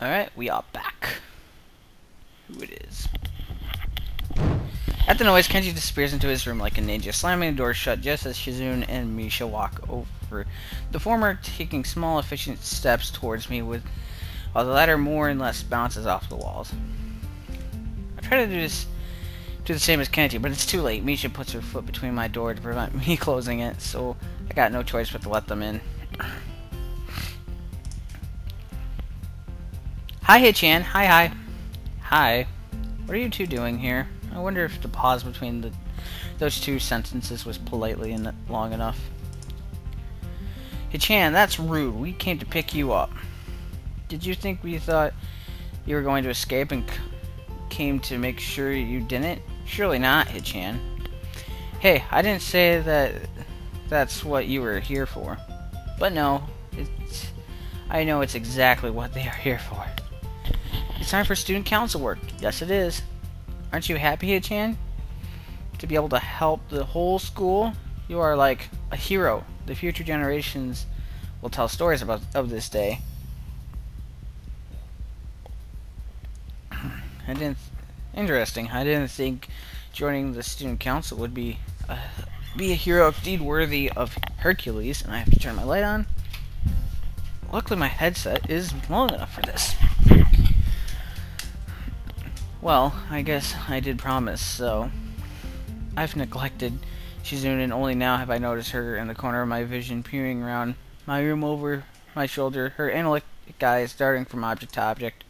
Alright, we are back. Who it is. At the noise, Kenji disappears into his room like a ninja, slamming the door shut just as Shizune and Misha walk over. The former taking small, efficient steps towards me, while the latter more and less bounces off the walls. I try to do the same as Kenji, but it's too late. Misha puts her foot between my door to prevent me closing it, so I got no choice but to let them in. Hi, Hichan. Hi. Hi. What are you two doing here? I wonder if the pause between those two sentences was politely long enough. Hichan, that's rude. We came to pick you up. Did you think we thought you were going to escape and came to make sure you didn't? Surely not, Hichan. Hey, I didn't say that's what you were here for. But no, I know it's exactly what they are here for. It's time for student council work. Yes, it is. Aren't you happy, Hichan? To be able to help the whole school? You are like a hero. The future generations will tell stories of this day. Interesting. I didn't think joining the student council would be a hero indeed worthy of Hercules. And I have to turn my light on. Luckily, my headset is long enough for this. Well, I guess I did promise, so I've neglected Shizune, and only now have I noticed her in the corner of my vision, peering around my room over my shoulder, her analytic eyes darting from object to object.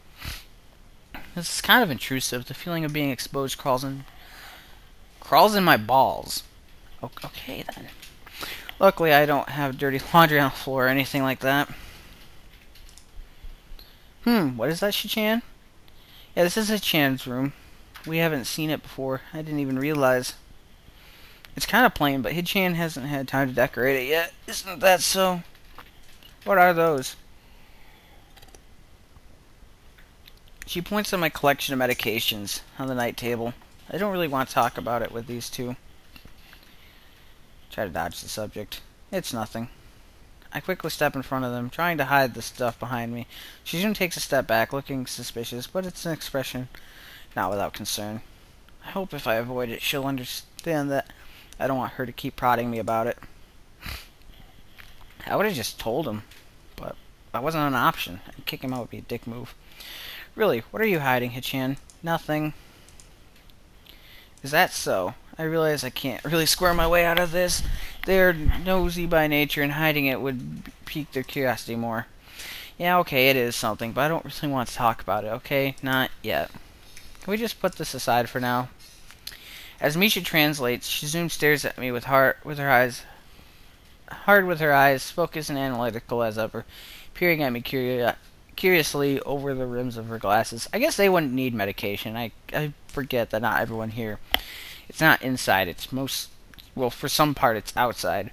This is kind of intrusive. The feeling of being exposed crawls in my balls. Okay, then. Luckily, I don't have dirty laundry on the floor or anything like that. What is that, Shichan? Yeah, this is Hichan's room. We haven't seen it before. I didn't even realize. It's kind of plain, but Hichan hasn't had time to decorate it yet. Isn't that so? What are those? She points to my collection of medications on the night table. I don't really want to talk about it with these two. Try to dodge the subject. It's nothing. I quickly step in front of them, trying to hide the stuff behind me. Shizune takes a step back, looking suspicious, but it's an expression not without concern. I hope if I avoid it, she'll understand that I don't want her to keep prodding me about it. I would have just told him, but that wasn't an option. Kicking him out would be a dick move. Really, what are you hiding, Hichan? Nothing. Is that so? I realize I can't really square my way out of this. They're nosy by nature, and hiding it would pique their curiosity more. Yeah, okay, it is something, but I don't really want to talk about it, okay? Not yet. Can we just put this aside for now? As Misha translates, Shizune stares at me with hard with her eyes, focused and analytical as ever, peering at me curiously over the rims of her glasses. I guess they wouldn't need medication. I forget that not everyone here. It's not inside, it's well, for some part, it's outside.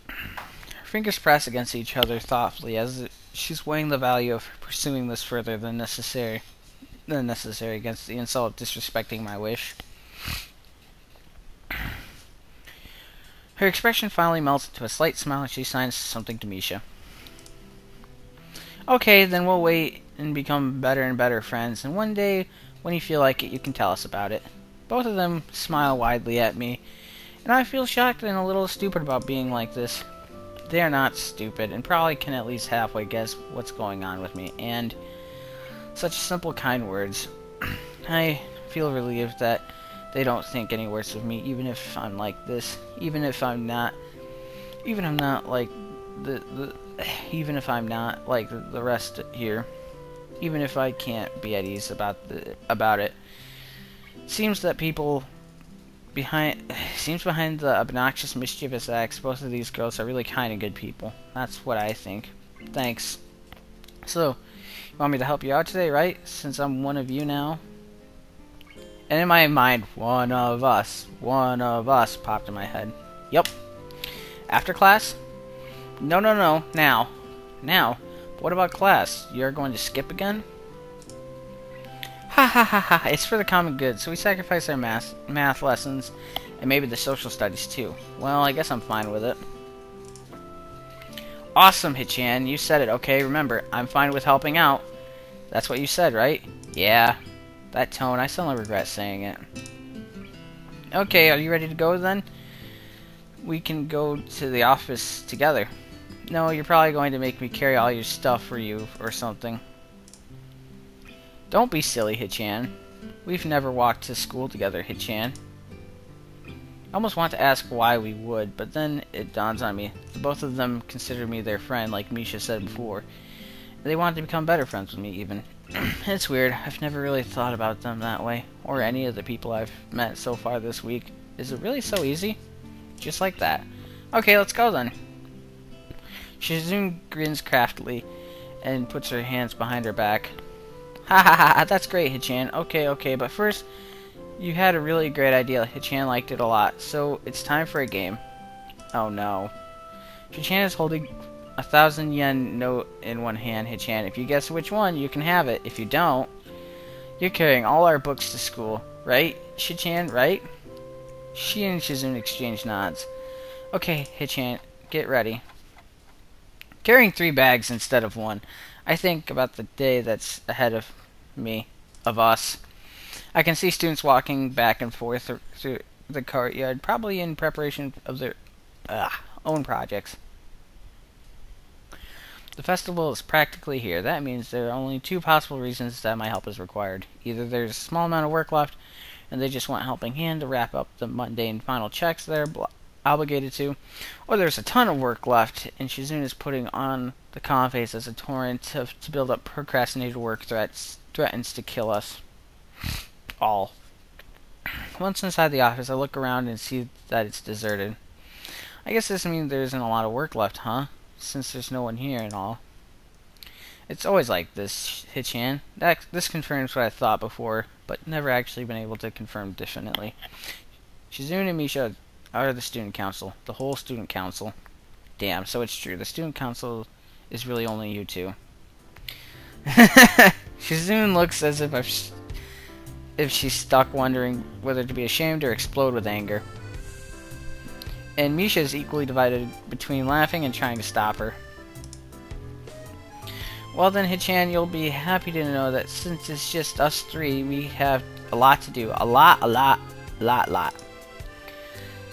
Her fingers press against each other thoughtfully as she's weighing the value of pursuing this further than necessary against the insult of disrespecting my wish. Her expression finally melts into a slight smile as she signs something to Misha. Okay, then we'll wait and become better and better friends, and one day, when you feel like it, you can tell us about it. Both of them smile widely at me, and I feel shocked and a little stupid about being like this. They are not stupid, and probably can at least halfway guess what's going on with me, and such simple, kind words. I feel relieved that they don't think any worse of me, even if I'm like this, even if I'm not like the rest here, even if I can't be at ease about it. Seems behind the obnoxious, mischievous acts, both of these girls are really kind and good people. That's what I think. Thanks. So, you want me to help you out today, right? Since I'm one of you now. And in my mind, one of us popped in my head. Yup. After class? No, now. But what about class? You're going to skip again? Ha, it's for the common good, so we sacrifice our math lessons, and maybe the social studies too. Well, I guess I'm fine with it. Awesome, Hichan. You said it, okay? Remember, I'm fine with helping out. That's what you said, right? Yeah. That tone, I still don't regret saying it. Okay, are you ready to go then? We can go to the office together. No, you're probably going to make me carry all your stuff for you or something. Don't be silly, Hichan. We've never walked to school together, Hichan. I almost want to ask why we would, but then it dawns on me. Both of them consider me their friend, like Misha said before. They want to become better friends with me, even. It's weird. I've never really thought about them that way, or any of the people I've met so far this week. Is it really so easy? Just like that. Okay, let's go then. Shizune grins craftily and puts her hands behind her back. Ha ha ha, that's great, Hichan. Okay, but first, you had a really great idea. Hichan liked it a lot, so it's time for a game. Oh no. Hichan is holding 1,000 yen note in one hand, Hichan. If you guess which one, you can have it. If you don't, you're carrying all our books to school. Right, Hichan, right? She and Shizune exchange nods. Okay, Hichan, get ready. Carrying 3 bags instead of 1. I think about the day that's ahead of me, of us. I can see students walking back and forth through the courtyard, probably in preparation of their own projects. The festival is practically here. That means there are only 2 possible reasons that my help is required. Either there's a small amount of work left, and they just want a helping hand to wrap up the mundane final checks they're obligated to, or there's a ton of work left, and Shizune is putting on the calm face as a torrent to build up procrastinated work threatens to kill us all. Once inside the office, I look around and see that it's deserted. I guess this means there isn't a lot of work left, huh? Since there's no one here and all. It's always like this, Hichan. This confirms what I thought before, but never actually been able to confirm definitely. Shizune and Misha are the student council. The whole student council. Damn, so it's true. The student council is really only you two. Shizune looks as if she's stuck wondering whether to be ashamed or explode with anger. And Misha is equally divided between laughing and trying to stop her. Well then, Hichan, you'll be happy to know that since it's just us 3, we have a lot to do. A lot. That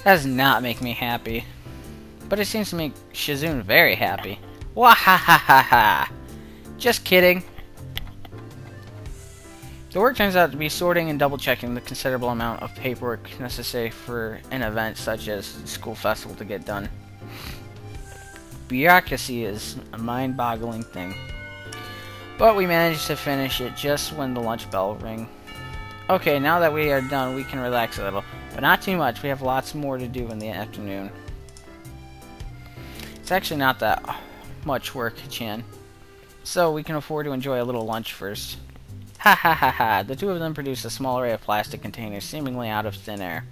does not make me happy. But it seems to make Shizune very happy. Wahahaha! Just kidding. The work turns out to be sorting and double-checking the considerable amount of paperwork necessary for an event such as the school festival to get done. Bureaucracy is a mind-boggling thing. But we managed to finish it just when the lunch bell rang. Okay, now that we are done, we can relax a little. But not too much, we have lots more to do in the afternoon. It's actually not that much work, Chan. So we can afford to enjoy a little lunch first. Ha ha ha ha, the 2 of them produce a small array of plastic containers seemingly out of thin air.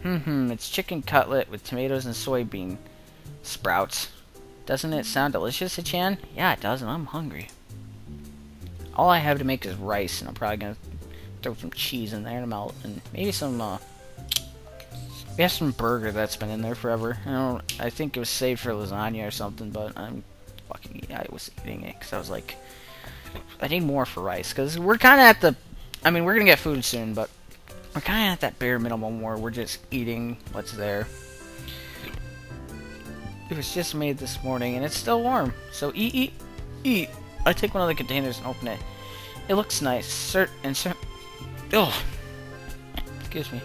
It's chicken cutlet with tomatoes and soybean sprouts. Doesn't it sound delicious, Chan? Yeah, it does, and I'm hungry. All I have to make is rice, and I'm probably gonna throw some cheese in there to melt, and maybe some, we have some burger that's been in there forever. I think it was saved for lasagna or something, but I was eating it, because I was like, I need more for rice, because we're kind of at the, we're gonna get food soon, but we're kind of at that bare minimum where we're just eating what's there. It was just made this morning, and it's still warm, so eat. I take one of the containers and open it. It looks nice, ugh. Excuse me.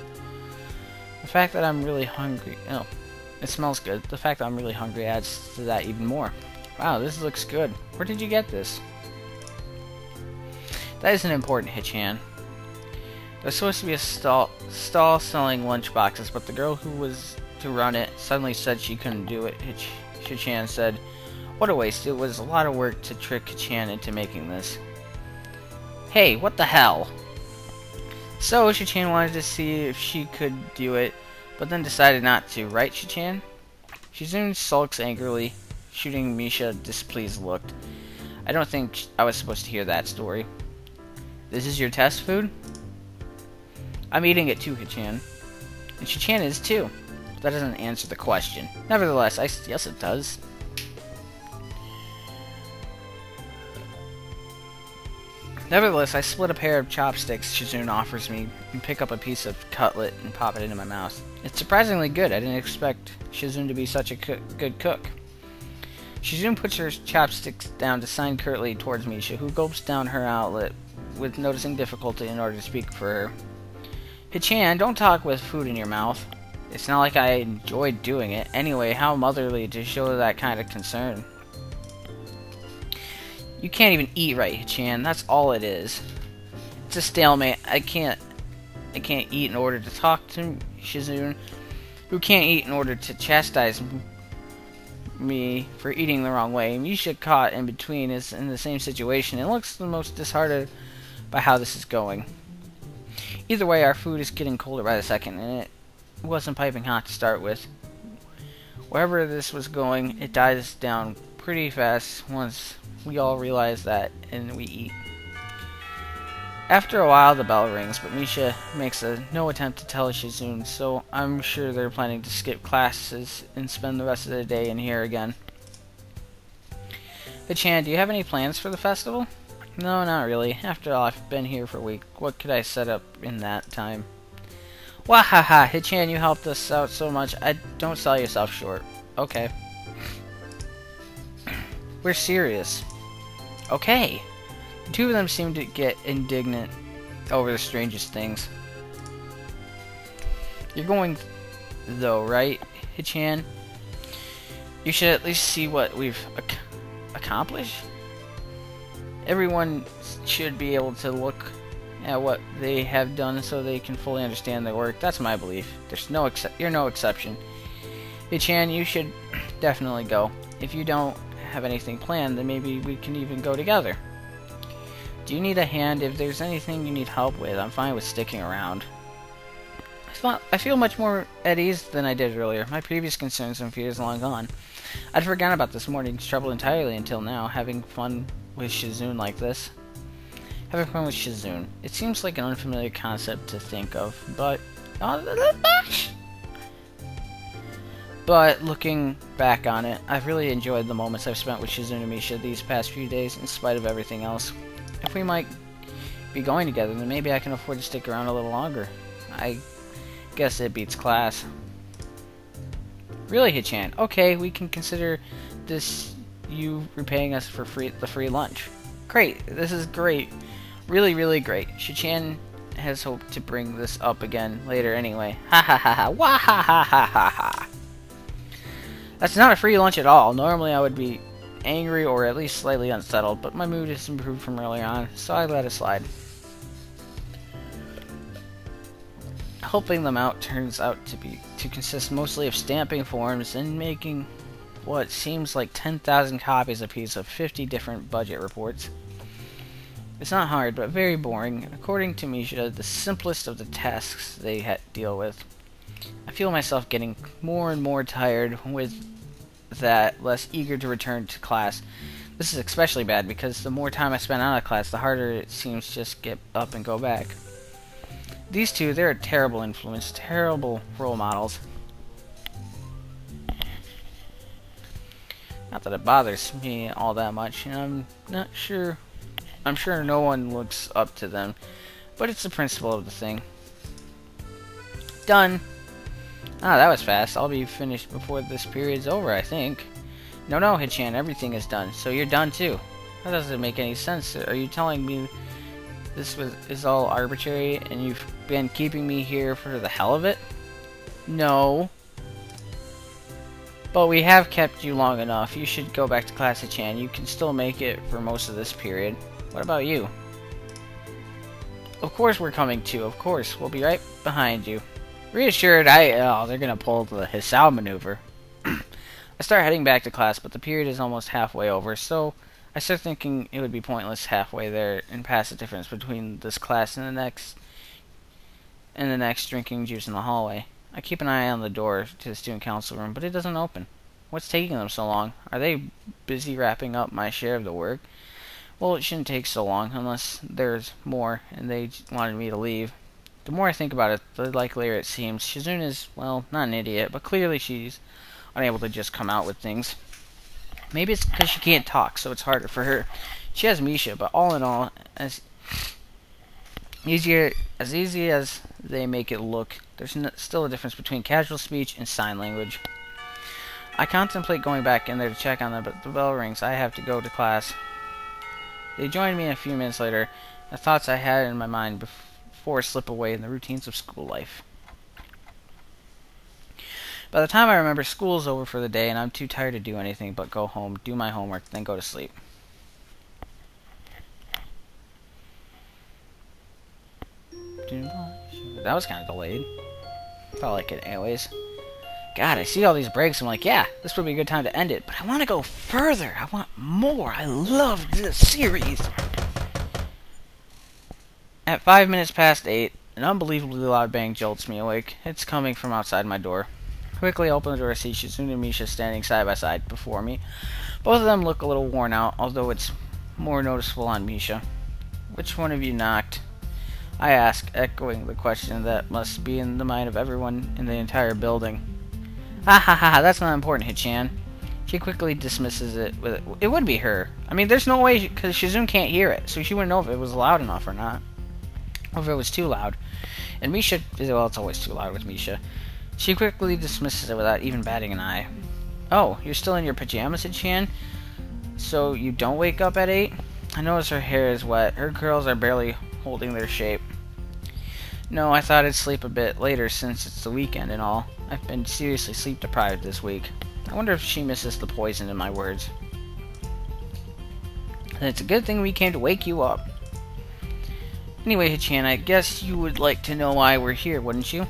The fact that I'm really hungry, it smells good. The fact that I'm really hungry adds to that even more. Wow, this looks good. Where did you get this? That isn't important, Hichan. There's supposed to be a stall selling lunchboxes, but the girl who was to run it suddenly said she couldn't do it. Hichan said, "What a waste. It was a lot of work to trick Hichan into making this." Hey, what the hell? So, Hichan wanted to see if she could do it, but then decided not to, right, Hichan? Shizune sulks angrily, shooting Misha a displeased look. I don't think I was supposed to hear that story. This is your test food? I'm eating it too, Hichan. And Hichan is too. That doesn't answer the question. Nevertheless, yes it does. Nevertheless, I split a pair of chopsticks Shizune offers me and pick up a piece of cutlet and pop it into my mouth. It's surprisingly good. I didn't expect Shizune to be such a good cook. Shizune puts her chopsticks down to sign curtly towards Misha, who gulps down her outlet with noticing difficulty in order to speak for her. Hichan, don't talk with food in your mouth. It's not like I enjoyed doing it. Anyway, how motherly to show that kind of concern. You can't even eat right, Hichan. That's all it is. It's a stalemate. I can't eat in order to talk to Shizune, who can't eat in order to chastise me for eating the wrong way. Misha, caught in between, is in the same situation and looks the most disheartened by how this is going. Either way, our food is getting colder by the second, and it wasn't piping hot to start with. Wherever this was going, it dies down pretty fast once we all realize that, and we eat. After a while, the bell rings, but Misha makes no attempt to tell Shizune, so I'm sure they're planning to skip classes and spend the rest of the day in here again. Hichan, do you have any plans for the festival? No, not really. After all, I've been here for a week. What could I set up in that time? Wahaha, Hichan, you helped us out so much. Don't sell yourself short. Okay. We're serious. Okay. The two of them seem to get indignant over the strangest things. You're going, though, right, Hichan? You should at least see what we've accomplished. Everyone should be able to look at what they have done so they can fully understand their work. That's my belief. You're no exception. Hichan, you should definitely go. If you don't have anything planned, then maybe we can even go together. Do you need a hand? If there's anything you need help with, I'm fine with sticking around. I feel much more at ease than I did earlier. My previous concerns and fears are long gone. I'd forgotten about this morning's trouble entirely until now, having fun with Shizune like this. Having fun with Shizune. It seems like an unfamiliar concept to think of, but looking back on it, I've really enjoyed the moments I've spent with Shizune and Misha these past few days, in spite of everything else. If we might be going together, then maybe I can afford to stick around a little longer. I guess it beats class. Really, Hichan? Okay, we can consider this you repaying us for the free lunch. Great, this is great. Really, really great. Hichan has hoped to bring this up again later anyway. Ha ha ha ha. Wah ha ha ha ha ha. That's not a free lunch at all. Normally I would be angry or at least slightly unsettled, but my mood has improved from earlier on, so I let it slide. Helping them out turns out to consist mostly of stamping forms and making what seems like 10,000 copies apiece of 50 different budget reports. It's not hard, but very boring. According to Misha, the simplest of the tasks they had to deal with. I feel myself getting more and more tired with that, less eager to return to class. This is especially bad because the more time I spend out of class, the harder it seems to just get up and go back. These two, they're a terrible influence, terrible role models. Not that it bothers me all that much, and I'm sure no one looks up to them, but it's the principle of the thing. Done. Ah, that was fast. I'll be finished before this period's over, I think. No, Hichan, everything is done, so you're done too. That doesn't make any sense. Are you telling me this is all arbitrary and you've been keeping me here for the hell of it? No. But we have kept you long enough. You should go back to class, Hichan. You can still make it for most of this period. What about you? Of course we're coming too. Of course. We'll be right behind you. Reassured, they're gonna pull the Hisao maneuver. I start heading back to class, but the period is almost halfway over, so I start thinking it would be pointless halfway there and pass the difference between this class and the next drinking juice in the hallway. I keep an eye on the door to the student council room, but it doesn't open. What's taking them so long? Are they busy wrapping up my share of the work? Well, it shouldn't take so long, unless there's more, and they wanted me to leave. The more I think about it, the likelier it seems. Shizune is, well, not an idiot, but clearly she's unable to just come out with things. Maybe it's because she can't talk, so it's harder for her. She has Misha, but all in all, as As easy as they make it look, there's still a difference between casual speech and sign language. I contemplate going back in there to check on them, but the bell rings. I have to go to class. They joined me a few minutes later. The thoughts I had in my mind before slip away in the routines of school life. By the time I remember, school's over for the day, and I'm too tired to do anything but go home, do my homework, then go to sleep. That was kind of delayed. Felt like it anyways. God, I see all these breaks. I'm like, yeah, this would be a good time to end it. But I want to go further. I want more. I love this series. At 5 minutes past 8, an unbelievably loud bang jolts me awake. It's coming from outside my door. Quickly open the door, see Shizune and Misha standing side by side before me. Both of them look a little worn out, although it's more noticeable on Misha. Which one of you knocked? I ask, echoing the question that must be in the mind of everyone in the entire building. Ha ha ha, that's not important, Hichan. She quickly dismisses it with, it would be her. I mean, there's no way, because Shizune can't hear it, so she wouldn't know if it was loud enough or not. Or if it was too loud. And Misha, well, it's always too loud with Misha. She quickly dismisses it without even batting an eye. Oh, you're still in your pajamas, Hichan? So you don't wake up at 8? I notice her hair is wet. Her curls are barely holding their shape. No, I thought I'd sleep a bit later since it's the weekend and all. I've been seriously sleep deprived this week. I wonder if she misses the poison in my words. And it's a good thing we came to wake you up. Anyway, Hichan, I guess you would like to know why we're here, wouldn't you?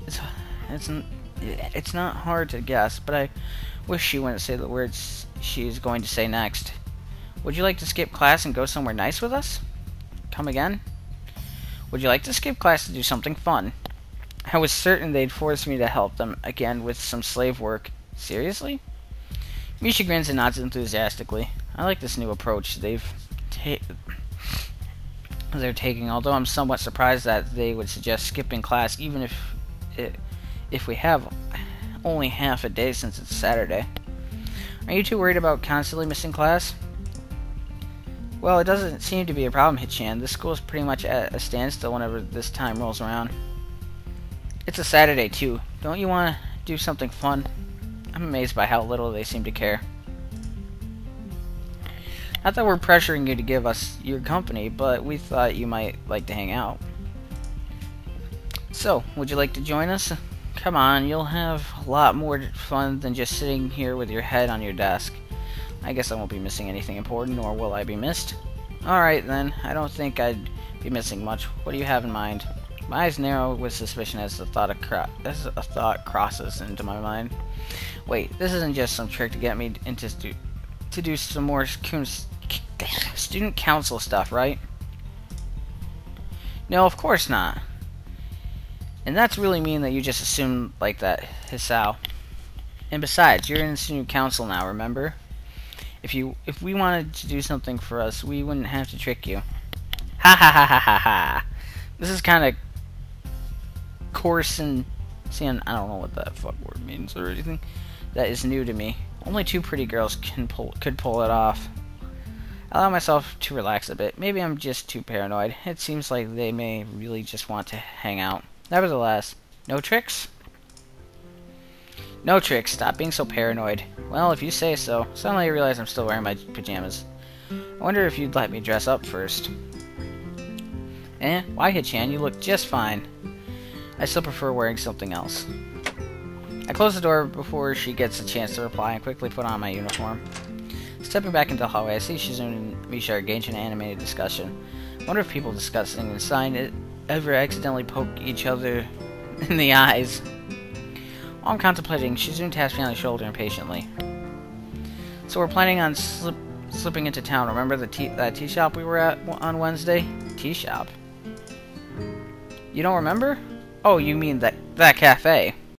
It's not hard to guess, but I wish she wouldn't say the words she's going to say next. Would you like to skip class and go somewhere nice with us? Come again? Would you like to skip class to do something fun? I was certain they'd force me to help them again with some slave work. Seriously? Misha grins and nods enthusiastically. I like this new approach they're taking, although I'm somewhat surprised that they would suggest skipping class even if we have only half a day since it's Saturday. Are you too worried about constantly missing class? Well, it doesn't seem to be a problem, Hichan. The school is pretty much at a standstill whenever this time rolls around. It's a Saturday, too. Don't you want to do something fun? I'm amazed by how little they seem to care. Not that we're pressuring you to give us your company, but we thought you might like to hang out. So, would you like to join us? Come on, you'll have a lot more fun than just sitting here with your head on your desk. I guess I won't be missing anything important, nor will I be missed. Alright then, I don't think I'd be missing much. What do you have in mind? My eyes narrow with suspicion as a thought crosses into my mind. Wait, this isn't just some trick to get me to do some more student council stuff, right? No, of course not. And that's really mean that you just assumed like that, Hisao. And besides, you're in the student council now, remember? If we wanted to do something for us, we wouldn't have to trick you. Ha ha ha ha ha ha. This is kind of coarse and see, I don't know what that fuck word means or anything. That is new to me. Only two pretty girls could pull it off. I allow myself to relax a bit. Maybe I'm just too paranoid. It seems like they may really just want to hang out. Nevertheless, no tricks? No tricks. Stop being so paranoid. Well, if you say so. Suddenly I realize I'm still wearing my pajamas. I wonder if you'd let me dress up first. Why, Hichan? You look just fine. I still prefer wearing something else. I close the door before she gets a chance to reply and quickly put on my uniform. Stepping back into the hallway, I see Shizune and Misha are engaged in an animated discussion. I wonder if people discussing the sign ever accidentally poke each other in the eyes. While I'm contemplating, Shizune taps me on the shoulder impatiently. So we're planning on slipping into town. Remember that tea shop we were at on Wednesday? Tea shop? You don't remember? Oh, you mean that cafe.